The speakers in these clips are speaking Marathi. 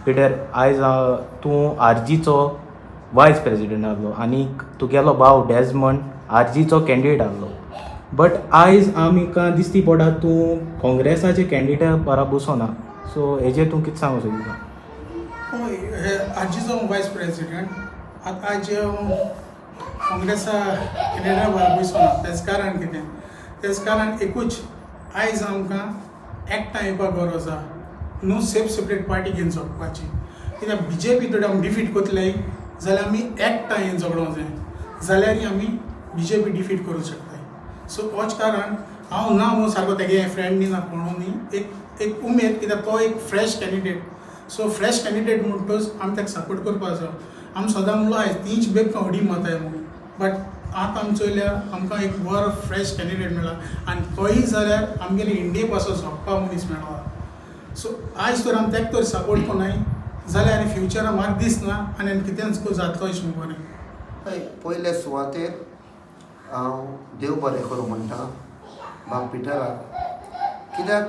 पिटर आयज तूं आरजीचो वायस प्रेसिडेंट आहलो आनी तुगेलो भाव डेजमंड आरजीचो कॅन्डिडेट आहलो. बट आयज आमकां दिसती पडटा तूं काँग्रेसाचे कॅन्डिडेट बारा बसोना. सो हेजेर तूं कितें सांगूं सोदता? हय, आरजीचो वायस प्रेसिडेंट आतां आज काँग्रेसा कॅन्डिडेटा बारा बसोना. तेच कारण कितें? तेच कारण एकूच आयज आमकां एकठांय येवपाक गरज आसा. न्हू सेपरेट पार्टी घेवन चलपाची. कित्याक BJP थोडी आमी डिफीट करतले जाल्यार आमी एकठांय येवन झगडोंक जाय, जाल्यार आमी BJP डिफीट करूंक शकता. सो होच कारण हांव ना म्हणून सारको तेगे फ्रेंड न्ही ना कोणूय न्ही, एक उमेद, कित्याक तो एक fresh candidate. So fresh candidate म्हणटच आमी ताका सपोर्ट करपाक जाय. आमी सदां म्हणलो आयज तींच बेग व्हडी मतां जाय म्हणून, बट आतां आमी चोयल्यार आमकां एक बरो फ्रेश कॅन्डिडेट मेळ्ळा आनी तोय जाल्यार आमगेले इंडिये पासून झोंपपा मनीस मेळ्ळा. सो आयज तर आमी तेका तर सपोर्ट कोनाय जाल्यार आनी फ्युचराक म्हाका दिसना आनी आनी कितेंच जातलो अशें बरें. पयले सुवातेर हांव देव बरें करूं म्हणटा बाब पिटराक, कित्याक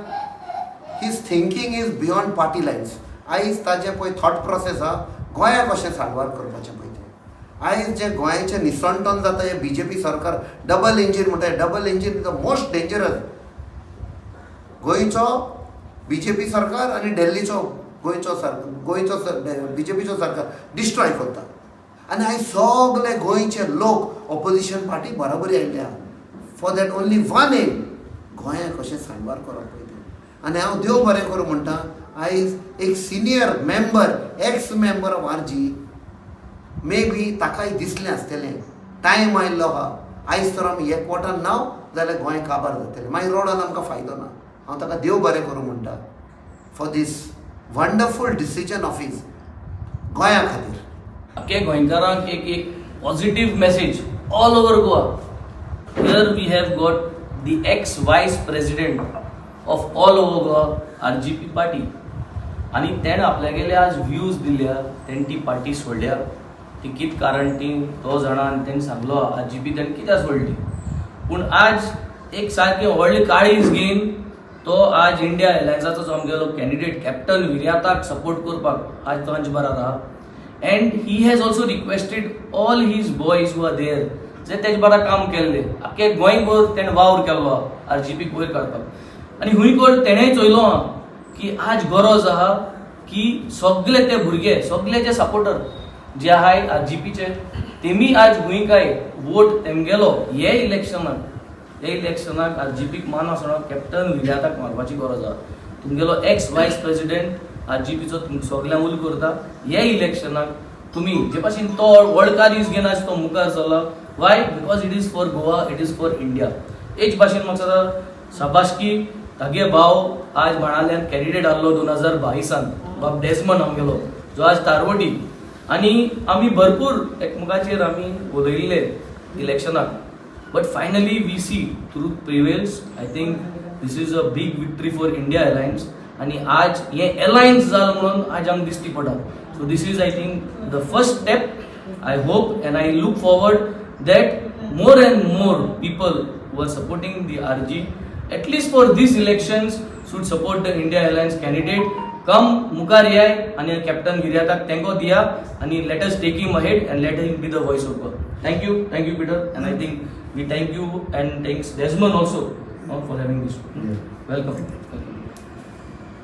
his thinking is beyond party lines. आयज ताजें पळय थॉट प्रोसेस आहा गोंयाक कशें साडवार करपाचें पळय तें. आयज जे गोंयचें निसंटन जाता हें BJP सरकार डबल इंजीन म्हणटा. Double engine is the most dangerous. गोंयचो BJP सरकार आनी दिल्लीचो गोंयचो BJPचो सरकार डिस्ट्रॉय करता. आनी आयज सगळे गोंयचे लोक ऑपोजिशन पार्टी बराबरी आयिल्ले आहा for that only one M, गोंयाक कशें साडवार करप पळय तें. आनी हांव देव बरें करूं म्हणटा आयज एक senior member, x member of RG, may be ताकाय दिसलें आसतलें टायम आयिल्लो आहा आयज तर आमी एकवटान ना जाल्यार गोंय काबार जातलें, मागीर रोडान आमकां फायदो ना. हांव ताका देव बरें करूं म्हणटा for this wonderful decision of his गोंया खातीर. आख्या गोंयकारांक एक positive message all over Goa. Here we have got the ex vice president of all over Goa RGP party. आनी तेणें आपल्यागेले आज व्ह्यूज दिल्या, तेणें ती पार्टी सोडल्या. ती कितें कारण ती तो जाणा आनी तेणें सांगलो RGP तेणें कित्याक सोडली. पूण आज एक सारकें व्हडलें काळीज घेवन तो आज इंडिया एलायन्साचो जो आमगेलो कॅन्डिडेट कॅप्टन विर्याताक सपोर्ट करपाक आज तो हांचे बराबर आहा. And he has also requested all his boys who are there जे तेजे बरा काम केल्लें. आख्खे गोंयभर तेणें वावर केल्लो आहा RGP वयर काडपाक. आनी हुंयकर तेणेंय चोयलो आहा की आज गरज आहा की सगळे ते भुरगे, सगळे जे सपोर्टर जे आहाय RGPचे, तेमी आज हुंयकाय वोट तेमगेलो हे इलेक्शनाक RGPक मान आसना कॅप्टन विर्याताक मारपाची गरज आहा. तुमगेलो एक्स वायस प्रेसिडेंट RGPचो तुमकां सगळ्यांक उलो करता. हे इलेक्शनाक तुमी जे भाशेन तो व्हड काळीज घेवन आज तो मुखार चल्ला. Y? Because it is for Goa, it is for India. हेच भाशेन म्हाका शाबासकी तागे भाव आज बाणाल्यान कॅन्डिडेट आहलो 2022 बाब डेस्मंड आमगेलो, जो आज तारवटी. आनी आमी भरपूर एकमुखाचेर आमी उलयिल्ले इलेक्शनाक. But finally we see truth prevails. I think this is a big victory for India alliance. आनी आज हे अलायन्स जाल म्हणून आज आमकां दिसती पडटा. So this is I think the first step. I hope end I look forward that more and more people who are supporting the RG, at least for these elections, should support the India Alliance candidate. Come mukar yai and Captain Viriato tengo diya and let us take him ahead and let him be the voice of God. Thank you Peter, and I think we thank you and thanks Desmond also for having this. Welcome.